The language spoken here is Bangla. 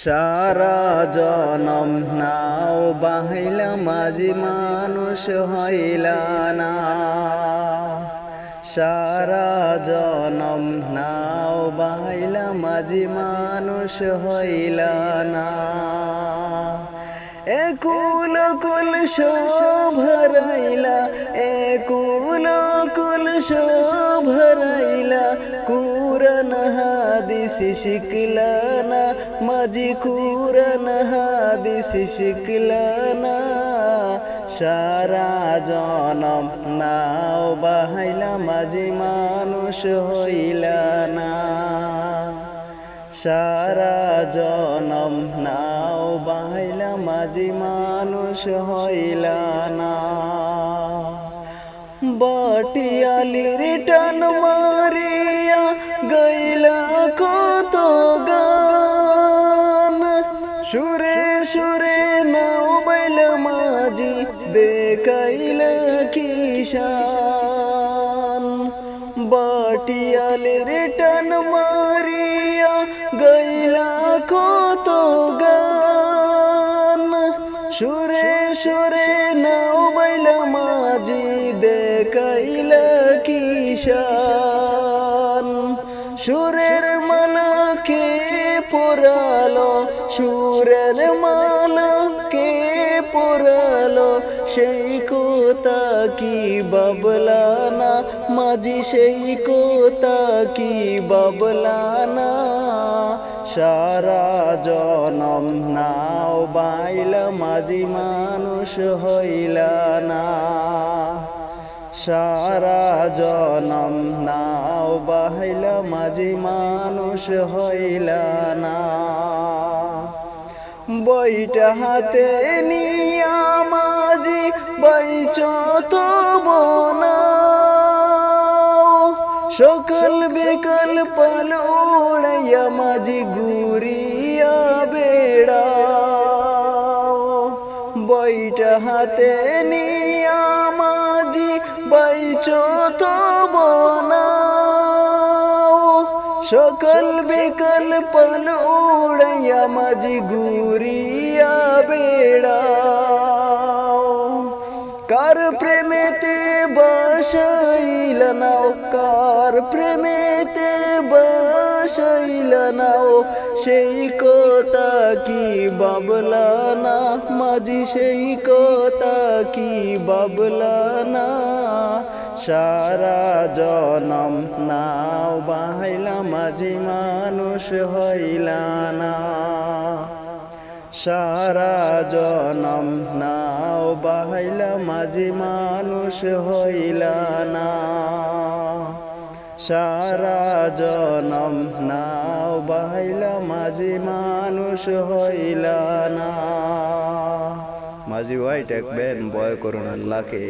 সারা জনম নাও বাহাইলা মাঝি মানুষ হইলা না। সারা জনম নাও বাহাইলা মাঝি মানুষ হইলা না। একুল কুল সব হারাইলা, একুল কুল সব হারাইলা, কুরআন হাদিস শিখলা না মাঝি, কুরআন হাদিস শিখলা না। সারা জনম নাও বাহাইলা মাঝি মানুষ হইলা না। সারা জনম নাও বাহাইলা মাঝি মানুষ হইলা না। বাটিয়ালির টান মারিয়া গাইলা কত গান, সুরে সুরে নাও বাইলা মাঝি দেখাইলা কিশান। বাটিয়ালির টান মারিয়া গাইলা কত গান, সুরে সুরে নাও বাইলা মাঝি দেখাইলা কিশান। সুরের মালা কে পরালো, সুরের মালা কে পরালো, সেই কথা কি বাবলা না মাঝি, সেই কথা কি বাবলা না। সারা জনম নাও বাইলা মাঝি মানুষ হইলা না। সারা জনম নাও বাহাইলা মাঝি মানুষ হইলা না। বইটা হাতে নিয়া মাঝি বাইচ তব না, সকাল বিকাল পাল উড়াইয়া মাঝি ঘুরিয়া বেড়াও। বইটা হাতে নিয়া মাঝি বাইচ তব না, সকাল বিকাল পাল উড়াইয়া মাঝি ঘুরিয়া বেড়াও। কার প্রেমেতে বাসাইলা নাও, কার প্রেমেতে বাসাইলা নাও, সেই কথা কি বাবলা না মাঝি, সেই কথা কি বাবলা না। সারা জনম নাও বাহাইলা মাঝি মানুষ হইলা না। সারা জনম নাও বাহাইলা মাঝি মানুষ হইলা না। সারা জনম নাও বাহাইলা মাঝি মানুষ হইলা না। মাঝি হোয়াইট এক বেন বয় করুন আল্লাহকে।